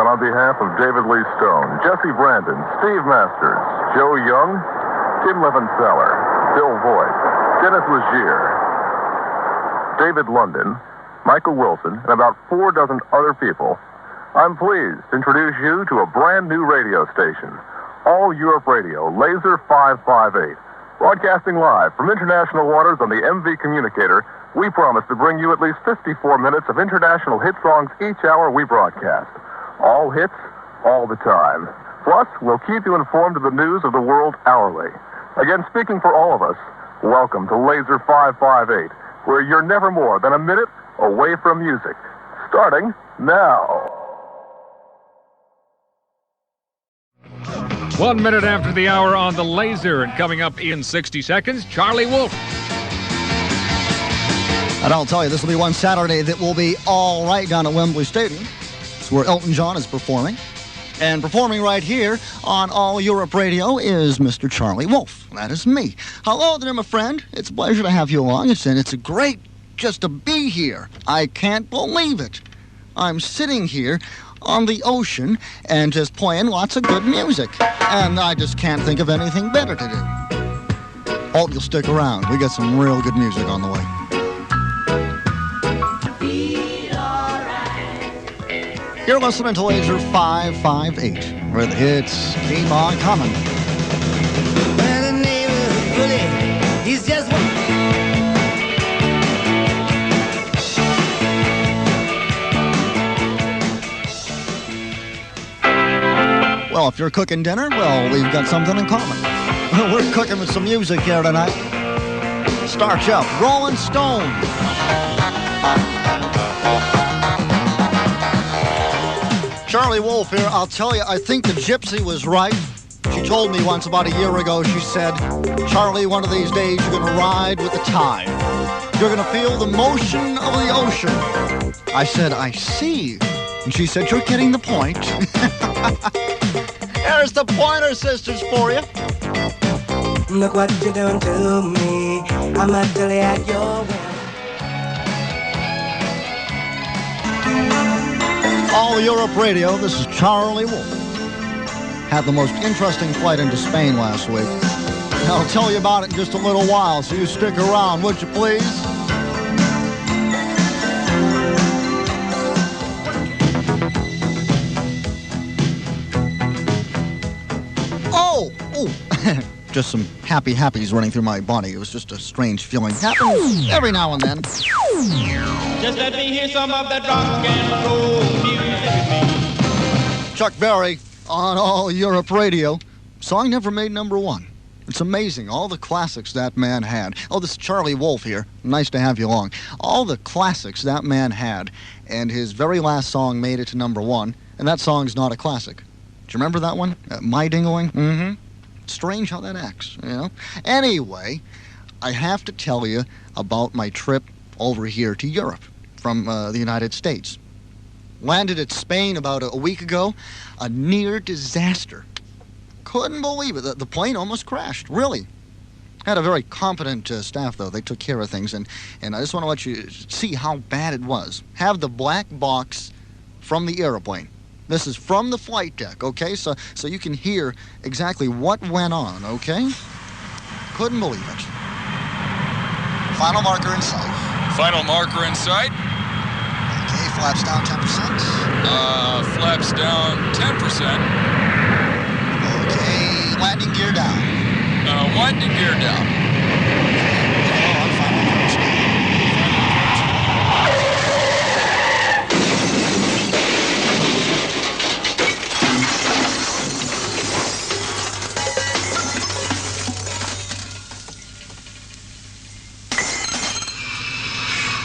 and on behalf of David Lee Stone, Jesse Brandon, Steve Masters, Joe Young, Tim Levenseller, Bill Voigt, Dennis Legier, David London, Michael Wilson, and about 4 dozen other people, I'm pleased to introduce you to a brand new radio station, All Europe Radio, Laser 558. Broadcasting live from international waters on the MV Communicator, we promise to bring you at least 54 minutes of international hit songs each hour we broadcast. All hits, all the time. Plus, we'll keep you informed of the news of the world hourly. Again, speaking for all of us, welcome to Laser 558, where you're never more than a minute away from music. Starting now. 1 minute after the hour on the Laser, and coming up in 60 seconds, Charlie Wolf. And I'll tell you, this will be one Saturday that will be all right down at Wembley Stadium. It's where Elton John is performing. And performing right here on All Europe Radio is Mr. Charlie Wolf. That is me. Hello there, my friend. It's a pleasure to have you along. It's a great just to be here. I can't believe it. I'm sitting here on the ocean and just playing lots of good music. And I just can't think of anything better to do. Hope you'll stick around. We got some real good music on the way. You're listening to Laser 558, where the hits keep on coming. Well, the neighborhood bully, he's just one. Well, if you're cooking dinner, well, we've got something in common. We're cooking with some music here tonight. Start you up, Rolling Stone. Charlie Wolf here. I'll tell you, I think the gypsy was right. She told me once about a year ago, she said, Charlie, one of these days you're going to ride with the tide. You're going to feel the motion of the ocean. I said, I see. And she said, you're getting the point. There's the Pointer Sisters for you. Look what you're doing to me. I'm utterly at your will. All Europe Radio, this is Charlie Wolf. Had the most interesting flight into Spain last week. I'll tell you about it in just a little while, so you stick around, would you please? Oh! Just some happies running through my body. It was just a strange feeling. Happens every now and then. Just let me hear some of that rock and roll music. Chuck Berry on All Europe Radio. Song never made #1. It's amazing, all the classics that man had. Oh, this is Charlie Wolf here. Nice to have you along. All the classics that man had, and his very last song made it to #1, and that song's not a classic. Do you remember that one? My Dingaling? Mm-hmm. Strange how that acts, you know? Anyway, I have to tell you about my trip over here to Europe from the United States. Landed at Spain about a week ago. A near disaster. Couldn't believe it. The plane almost crashed, really. Had a very competent staff, though. They took care of things, and I just want to let you see how bad it was. Have the black box from the airplane. This is from the flight deck, okay? So you can hear exactly what went on, okay? Couldn't believe it. Final marker in sight. Final marker in sight. Okay, flaps down 10%. Flaps down 10%. Okay, landing gear down. Landing gear down. Oh, on final marker speed.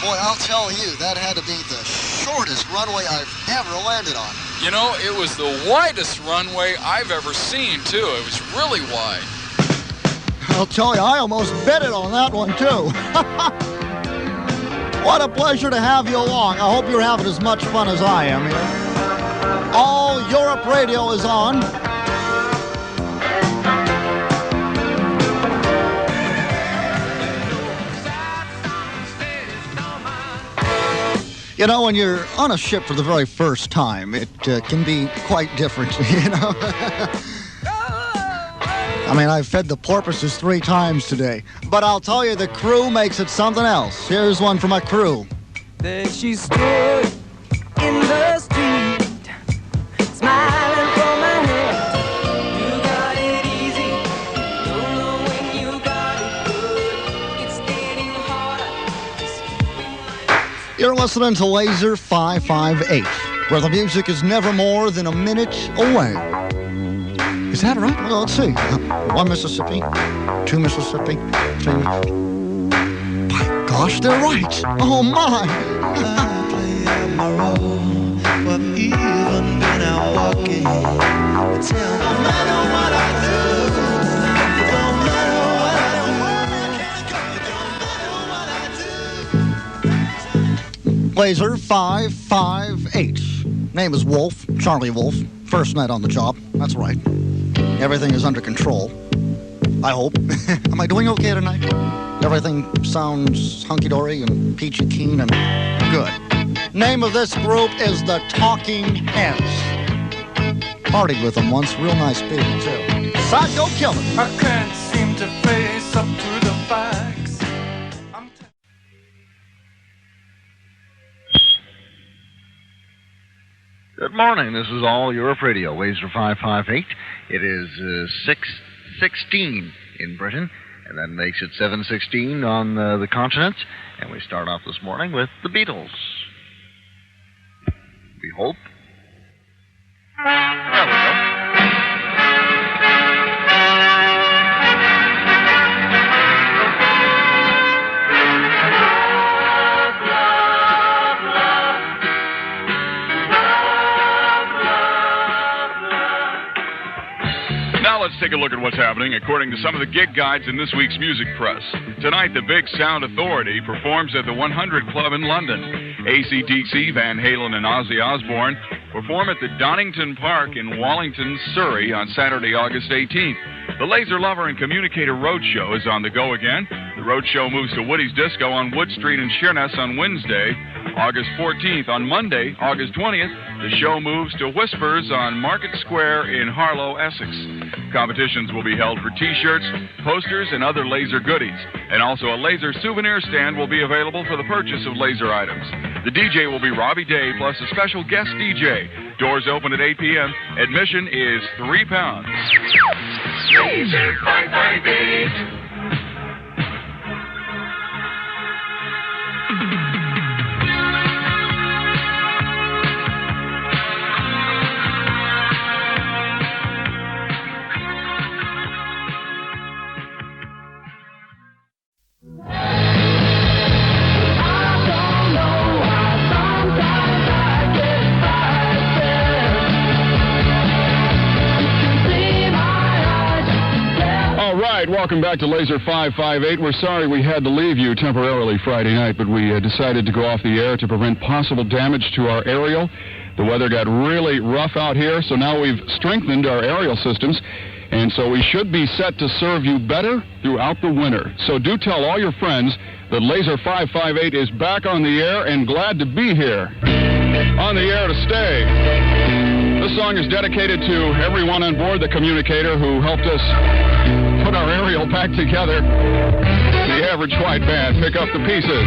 Boy, I'll tell you, that had to be the shortest runway I've ever landed on. You know, it was the widest runway I've ever seen, too. It was really wide. I'll tell you, I almost bet it on that one, too. What a pleasure to have you along. I hope you're having as much fun as I am here. All Europe Radio is on. You know, when you're on a ship for the very first time, it can be quite different, you know. I mean, I've fed the porpoises 3 times today. But I'll tell you, the crew makes it something else. Here's one from my crew. There she stood in the street, smiling from my head. You got it easy, don't know when you got it good. It's getting harder. You're listening to Laser 558, where the music is never more than a minute away. Is that right? Well, let's see. 1 Mississippi, 2 Mississippi, 3. By gosh, they're right. Oh, my. My role, but even when I'm walking, tell no matter what I do, don't matter what I do. Laser 558. Name is Wolf, Charlie Wolf. First night on the job. That's right. Everything is under control. I hope. Am I doing okay tonight? Everything sounds hunky-dory and peachy keen and good. Name of this group is the Talking Heads. Partied with them once. Real nice people, too. Psycho Killer. I can't seem to face up to the facts. Good morning. This is All Europe Radio, Laser 558. It is 6:16 in Britain, and that makes it 7:16 on the continent. And we start off this morning with the Beatles. We hope. There we go. Now let's take a look at what's happening according to some of the gig guides in this week's music press. Tonight, the Big Sound Authority performs at the 100 Club in London. AC/DC, Van Halen, and Ozzy Osbourne perform at the Donington Park in Wallington, Surrey on Saturday, August 18th. The Laser Lover and Communicator Roadshow is on the go again. The Roadshow moves to Woody's Disco on Wood Street in Sheerness on Wednesday, August 14th. On Monday, August 20th, the show moves to Whispers on Market Square in Harlow, Essex. Competitions will be held for T-shirts, posters, and other laser goodies. And also a laser souvenir stand will be available for the purchase of laser items. The DJ will be Robbie Day, plus a special guest DJ. Doors open at 8 p.m. Admission is £3. Laser 558. Welcome back to Laser 558. We're sorry we had to leave you temporarily Friday night, but we decided to go off the air to prevent possible damage to our aerial. The weather got really rough out here, so now we've strengthened our aerial systems, and so we should be set to serve you better throughout the winter. So do tell all your friends that Laser 558 is back on the air and glad to be here. On the air to stay. This song is dedicated to everyone on board the communicator who helped us put our aerial back together. The Average White Band, pick up the pieces.